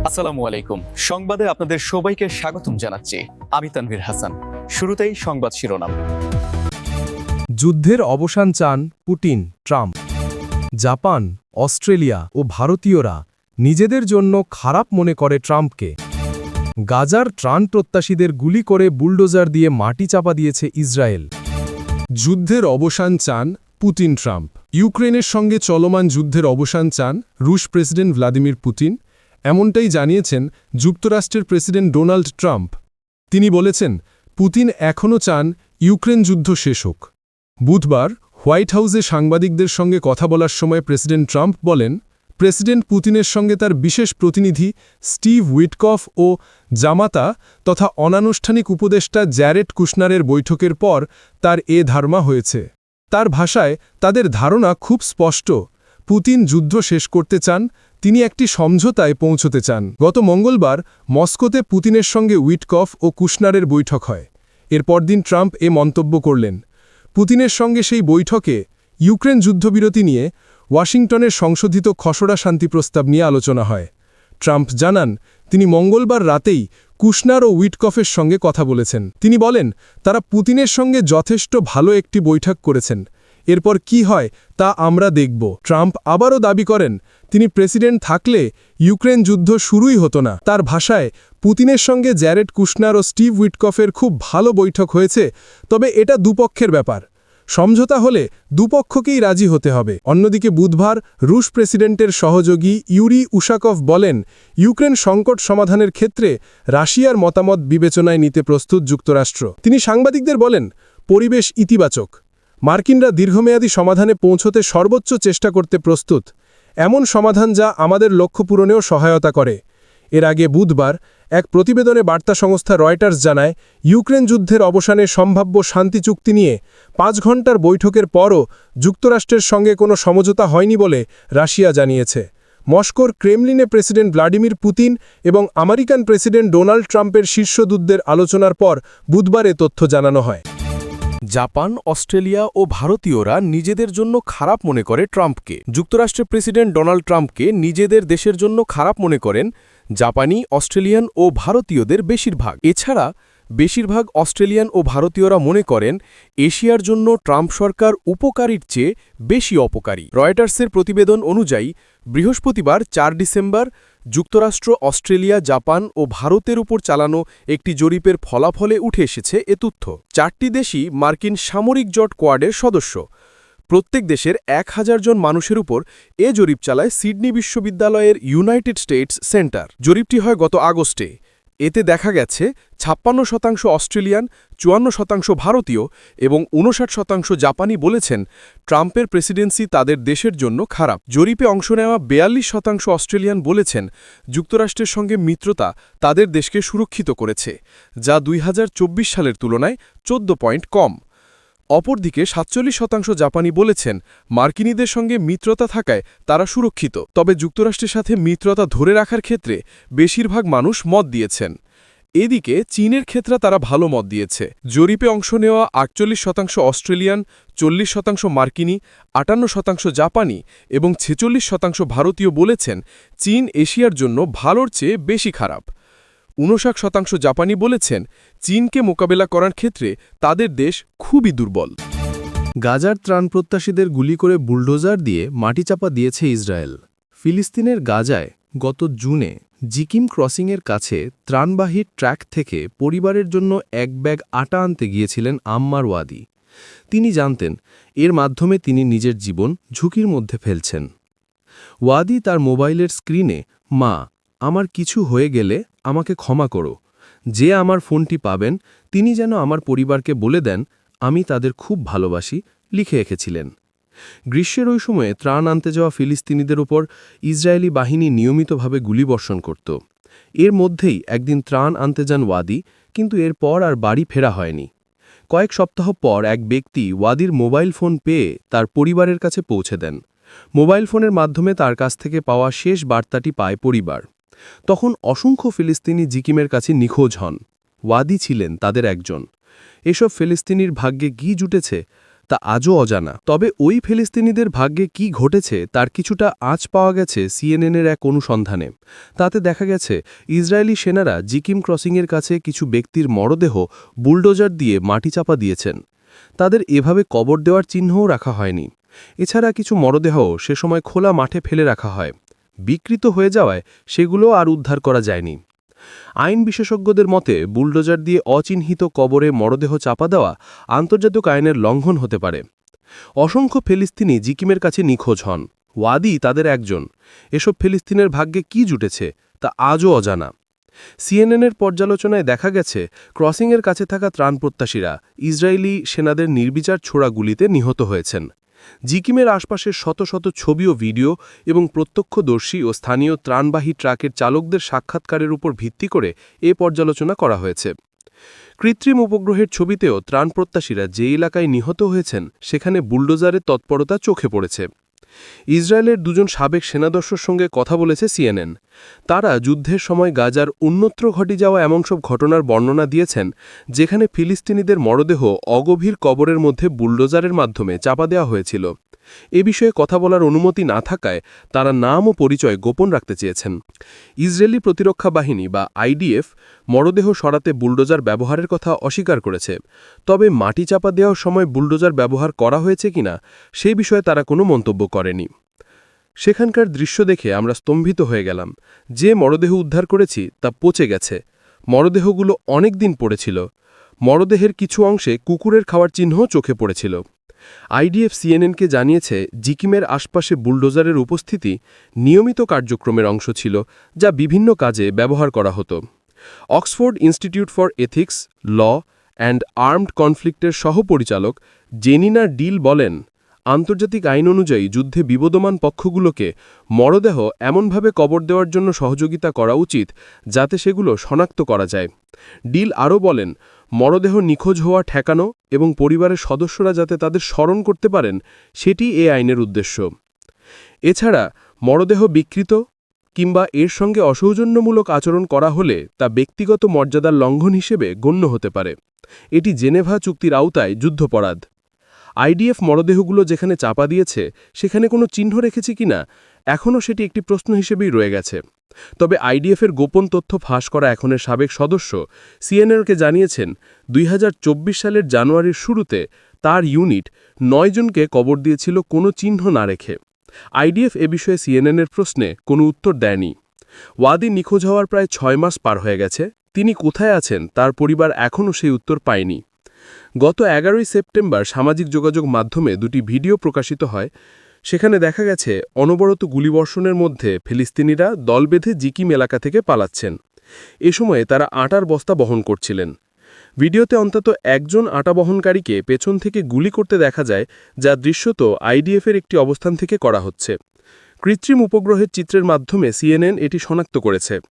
আসসালামু আলাইকুম। সংবাদে আপনাদের সবাইকে স্বাগতম জানাচ্ছি। আমি তানভীর হাসান। শুরুতেই সংবাদ শিরোনাম। যুদ্ধের অবসান চান পুতিন, ট্রাম্প। জাপান, অস্ট্রেলিয়া ও ভারতীয়রা নিজেদের জন্য খারাপ মনে করে ট্রাম্পকে। গাজার ত্রাণ প্রত্যাশীদের গুলি করে বুলডোজার দিয়ে মাটি চাপা দিয়েছে ইসরায়েল। যুদ্ধের অবসান চান পুতিন, ট্রাম্প। ইউক্রেনের সঙ্গে চলমান যুদ্ধের অবসান চান রুশ প্রেসিডেন্ট ভ্লাদিমির পুতিন। এমনটাই জানিয়েছেন যুক্তরাষ্ট্রের প্রেসিডেন্ট ডোনাল্ড ট্রাম্প। তিনি বলেছেন, পুতিন এখনও চান ইউক্রেন যুদ্ধ শেষ হোক। বুধবার হোয়াইট হাউসে সাংবাদিকদের সঙ্গে কথা বলার সময় প্রেসিডেন্ট ট্রাম্প বলেন, প্রেসিডেন্ট পুতিনের সঙ্গে তার বিশেষ প্রতিনিধি স্টিভ উইটকফ ও জামাতা তথা অনানুষ্ঠানিক উপদেষ্টা জ্যারেড কুশনারের বৈঠকের পর তার এ ধারণা হয়েছে। তার ভাষায় তাদের ধারণা খুব স্পষ্ট, পুতিন যুদ্ধ শেষ করতে চান, তিনি একটি সমঝোতায় পৌঁছতে চান। গত মঙ্গলবার মস্কোতে পুতিনের সঙ্গে উইটকফ ও কুশনারের বৈঠক হয়। এর পরদিন ট্রাম্প এ মন্তব্য করলেন। পুতিনের সঙ্গে সেই বৈঠকে ইউক্রেন যুদ্ধবিরতি নিয়ে ওয়াশিংটনের সংশোধিত খসড়া শান্তি প্রস্তাব নিয়ে আলোচনা হয়। ট্রাম্প জানান, তিনি মঙ্গলবার রাতেই কুশনার ও উইটকফের সঙ্গে কথা বলেছেন। তিনি বলেন, তারা পুতিনের সঙ্গে যথেষ্ট ভালো একটি বৈঠক করেছেন। এরপর কি হয় তা আমরা দেখব। ট্রাম্প আবারও দাবি করেন, তিনি প্রেসিডেন্ট থাকলে ইউক্রেন যুদ্ধ শুরুই হতো না। তার ভাষায়, পুতিনের সঙ্গে জ্যারেড কুশনার ও স্টিভ উইটকফের খুব ভালো বৈঠক হয়েছে, তবে এটা দুপক্ষের ব্যাপার। সমঝোতা হলে দুপক্ষকেই রাজি হতে হবে। অন্যদিকে বুধবার রুশ প্রেসিডেন্টের সহযোগী ইউরি উশাকভ বলেন, ইউক্রেন সংকট সমাধানের ক্ষেত্রে রাশিয়ার মতামত বিবেচনায় নিতে প্রস্তুত যুক্তরাষ্ট্র। তিনি সাংবাদিকদের বলেন, পরিবেশ ইতিবাচক। মার্কিনরা দীর্ঘমেয়াদী সমাধানে পৌঁছতে সর্বোচ্চ চেষ্টা করতে প্রস্তুত, এমন সমাধান যা আমাদের লক্ষ্য পূরণেও সহায়তা করে। এর আগে বুধবার এক প্রতিবেদনে বার্তা সংস্থা রয়টার্স জানায়, ইউক্রেন যুদ্ধের অবসানে সম্ভাব্য শান্তি চুক্তি নিয়ে 5 ঘণ্টার বৈঠকের পরও যুক্তরাষ্ট্রের সঙ্গে কোনো সমঝোতা হয়নি বলে রাশিয়া জানিয়েছে। মস্কোর ক্রেমলিনে প্রেসিডেন্ট ভ্লাদিমির পুতিন এবং আমেরিকান প্রেসিডেন্ট ডোনাল্ড ট্রাম্পের শীর্ষদূতদের আলোচনার পর বুধবার এ তথ্য জানানো হয়। জাপান, অস্ট্রেলিয়া ও ভারতীয়রা নিজেদের জন্য খারাপ মনে করে ট্রাম্পকে। যুক্তরাষ্ট্রের প্রেসিডেন্ট ডোনাল্ড ট্রাম্পকে নিজেদের দেশের জন্য খারাপ মনে করেন জাপানি, অস্ট্রেলিয়ান ও ভারতীয়দের বেশিরভাগ। এছাড়া বেশিরভাগ অস্ট্রেলিয়ান ও ভারতীয়রা মনে করেন এশিয়ার জন্য ট্রাম্প সরকার উপকারীর চেয়ে বেশি অপকারী। রয়টার্সের প্রতিবেদন অনুযায়ী বৃহস্পতিবার 4 ডিসেম্বর যুক্তরাষ্ট্র, অস্ট্রেলিয়া, জাপান ও ভারতের উপর চালানো একটি জরিপের ফলাফলে উঠে এসেছে এ তথ্য। 4টি দেশই মার্কিন সামরিক জোট কোয়াডের সদস্য। প্রত্যেক দেশের 1000 জন মানুষের উপর এ জরিপ চালায় সিডনি বিশ্ববিদ্যালয়ের ইউনাইটেড স্টেটস সেন্টার। জরিপটি হয় গত আগস্টে। এতে দেখা গেছে 56% অস্ট্রেলিয়ান, 54% ভারতীয় এবং 59% জাপানি বলেছেন ট্রাম্পের প্রেসিডেন্সি তাদের দেশের জন্য খারাপ। জরিপে অংশ নেওয়া 42% অস্ট্রেলিয়ান বলেছেন যুক্তরাষ্ট্রের সঙ্গে মিত্রতা তাদের দেশকে সুরক্ষিত করেছে, যা 2024 সালের তুলনায় 14 পয়েন্ট কম। অপরদিকে 47% জাপানি বলেছেন মার্কিনীদের সঙ্গে মিত্রতা থাকায় তারা সুরক্ষিত, তবে যুক্তরাষ্ট্রের সাথে মিত্রতা ধরে রাখার ক্ষেত্রে বেশিরভাগ মানুষ মত দিয়েছেন। এদিকে চীনের ক্ষেত্রে তারা ভালো মত দিয়েছে। জরিপে অংশ নেওয়া 48% অস্ট্রেলিয়ান, 40% মার্কিনী, 58% জাপানি এবং 46% ভারতীয় বলেছেন চীন এশিয়ার জন্য ভালোর চেয়ে বেশি খারাপ। 59% জাপানি বলেছেন চীনকে মোকাবেলা করার ক্ষেত্রে তাদের দেশ খুবই দুর্বল। গাজার ত্রাণ প্রত্যাশীদের গুলি করে বুলডোজার দিয়ে মাটি চাপা দিয়েছে ইসরায়েল। ফিলিস্তিনের গাজায় গত জুনে জিকিম ক্রসিংয়ের কাছে ত্রাণবাহী ট্রাক থেকে পরিবারের জন্য এক ব্যাগ আটা আনতে গিয়েছিলেন আম্মার ওয়াদি। তিনি জানতেন এর মাধ্যমে তিনি নিজের জীবন ঝুঁকির মধ্যে ফেলছেন। ওয়াদি তার মোবাইলের স্ক্রিনে, মা, আমার কিছু হয়ে গেলে আমাকে ক্ষমা করো, যে আমার ফোনটি পাবেন তিনি যেন আমার পরিবারকে বলে দেন আমি তাদের খুব ভালোবাসি, লিখে রেখেছিলেন। গ্রীষ্মের ওই সময়ে ত্রাণ আনতে যাওয়া ফিলিস্তিনিদের ওপর ইসরায়েলি বাহিনী নিয়মিতভাবে গুলিবর্ষণ করত। এর মধ্যেই একদিন ত্রাণ আনতে যান ওয়াদি, কিন্তু এরপর আর বাড়ি ফেরা হয়নি। কয়েক সপ্তাহ পর এক ব্যক্তি ওয়াদির মোবাইল ফোন পেয়ে তার পরিবারের কাছে পৌঁছে দেন। মোবাইল ফোনের মাধ্যমে তার কাছ থেকে পাওয়া শেষ বার্তাটি পায় পরিবার। তখন অসংখ্য ফিলিস্তিনি জিকিমের কাছে নিখোঁজ হন। ওয়াদি ছিলেন তাদের একজন। এসব ফিলিস্তিনির ভাগ্যে কি জুটেছে তা আজও অজানা। তবে ওই ফিলিস্তিনিদের ভাগ্যে কি ঘটেছে তার কিছুটা আঁচ পাওয়া গেছে সিএনএনের এক অনুসন্ধানে। তাতে দেখা গেছে ইসরায়েলি সেনারা জিকিম ক্রসিংয়ের কাছে কিছু ব্যক্তির মরদেহ বুলডোজার দিয়ে মাটি চাপা দিয়েছেন। তাদের এভাবে কবর দেওয়ার চিহ্নও রাখা হয়নি। এছাড়া কিছু মরদেহ সে সময় খোলা মাঠে ফেলে রাখা হয়। বিকৃত হয়ে যাওয়ায় সেগুলো আর উদ্ধার করা যায়নি। আইন বিশেষজ্ঞদের মতে বুলডোজার দিয়ে অচিহ্নিত কবরে মরদেহ চাপা দেওয়া আন্তর্জাতিক আইনের লঙ্ঘন হতে পারে। অসংখ্য ফিলিস্তিনি জিকিমের কাছে নিখোঁজ হন। ওয়াদি তাদের একজন। এসব ফিলিস্তিনের ভাগ্যে কি জুটেছে তা আজও অজানা। সিএনএনের পর্যালোচনায় দেখা গেছে ক্রসিংয়ের কাছে থাকা ত্রাণপ্রত্যাশীরা ইসরায়েলি সেনাদের নির্বিচার ছোড়া গুলিতে নিহত হয়েছেন। জিকিমের আশপাশের শত শত ছবি ও ভিডিও এবং প্রত্যক্ষদর্শী ও স্থানীয় ত্রাণবাহী ট্রাকের চালকদের সাক্ষাৎকারের উপর ভিত্তি করে এ পর্যালোচনা করা হয়েছে। কৃত্রিম উপগ্রহের ছবিতেও ত্রাণপ্রত্যাশীরা যে এলাকায় নিহত হয়েছেন সেখানে বুলডোজারের তৎপরতা চোখে পড়েছে। ইসরায়েলের দুজন সাবেক সেনাদস্যুর সঙ্গে কথা বলেছে সিএনএন। তারা যুদ্ধের সময় গাজার অন্যত্র ঘটে যাওয়া এমন সব ঘটনার বর্ণনা দিয়েছেন যেখানে ফিলিস্তিনিদের মরদেহ অগভীর কবরের মধ্যে বুলডোজারের মাধ্যমে চাপা দেওয়া হয়েছিল। এ বিষয়ে কথা বলার অনুমতি না থাকায় তারা নাম ও পরিচয় গোপন রাখতে চেয়েছেন। ইসরায়েলি প্রতিরক্ষা বাহিনী বা আইডিএফ মরদেহ সরাতে বুলডোজার ব্যবহারের কথা অস্বীকার করেছে। তবে মাটি চাপা দেওয়ার সময় বুলডোজার ব্যবহার করা হয়েছে কিনা সেই বিষয়ে তারা কোনো মন্তব্য করেনি। সেখানকার দৃশ্য দেখে আমরা স্তম্ভিত হয়ে গেলাম। যে মরদেহ উদ্ধার করেছি তা পচে গেছে। মরদেহগুলো অনেক দিন পড়েছিল। মরদেহের কিছু অংশে কুকুরের খাওয়ার চিহ্নও চোখে পড়েছিল। আইডিএফ সিএনএনকে জানিয়েছে জিকিমের আশপাশে বুলডোজারের উপস্থিতি নিয়মিত কার্যক্রমের অংশ ছিল, যা বিভিন্ন কাজে ব্যবহার করা হতো। Oxford Institute for Ethics, law and armed কনফ্লিক্টের সহপরিচালক জেনিনা ডিল বলেন, আন্তর্জাতিক আইন অনুযায়ী যুদ্ধে বিবদমান পক্ষগুলোকে মরদেহ এমনভাবে কবর দেওয়ার জন্য সহযোগিতা করা উচিত যাতে সেগুলো শনাক্ত করা যায়। ডিল আরও বলেন, মরদেহ নিখোঁজ হওয়া ঠেকানো এবং পরিবারের সদস্যরা যাতে তাদের স্মরণ করতে পারেন সেটি এ আইনের উদ্দেশ্য। এছাড়া মরদেহ বিকৃত কিংবা এর সঙ্গে অসৌজন্যমূলক আচরণ করা হলে তা ব্যক্তিগত মর্যাদার লঙ্ঘন হিসেবে গণ্য হতে পারে। এটি জেনেভা চুক্তির আওতায় যুদ্ধপরাধ। আইডিএফ মরদেহগুলো যেখানে চাপা দিয়েছে সেখানে কোনো চিহ্ন রেখেছে কিনা এখনও সেটি একটি প্রশ্ন হিসেবেই রয়ে গেছে। তবে আইডিএফের গোপন তথ্য ফাঁস করা এখনের সাবেক সদস্য সিএনএনকে জানিয়েছেন 2024 সালের জানুয়ারির শুরুতে তার ইউনিট 9 জনকে কবর দিয়েছিল কোনো চিহ্ন না রেখে। আইডিএফ এ বিষয়ে সিএনএনের প্রশ্নে কোনো উত্তর দেয়নি। ওয়াদি নিখোঁজ হওয়ার প্রায় 6 মাস পার হয়ে গেছে। তিনি কোথায় আছেন তার পরিবার এখনও সেই উত্তর পায়নি। গত 11 সেপ্টেম্বর সামাজিক যোগাযোগ মাধ্যমে দুটি ভিডিও প্রকাশিত হয়। সেখানে দেখা গেছে অনবরত গুলিবর্ষণের মধ্যে ফিলিস্তিনিরা দল বেঁধে জিকিম এলাকা থেকে পালাচ্ছেন। এ সময়ে তারা আটার বস্তা বহন করছিলেন। ভিডিওতে অন্তত একজন আটা বহনকারীকে পেছন থেকে গুলি করতে দেখা যায়, যা দৃশ্যত আইডিএফের একটি অবস্থান থেকে করা হচ্ছে। কৃত্রিম উপগ্রহের চিত্রের মাধ্যমে সিএনএন এটি শনাক্ত করেছে।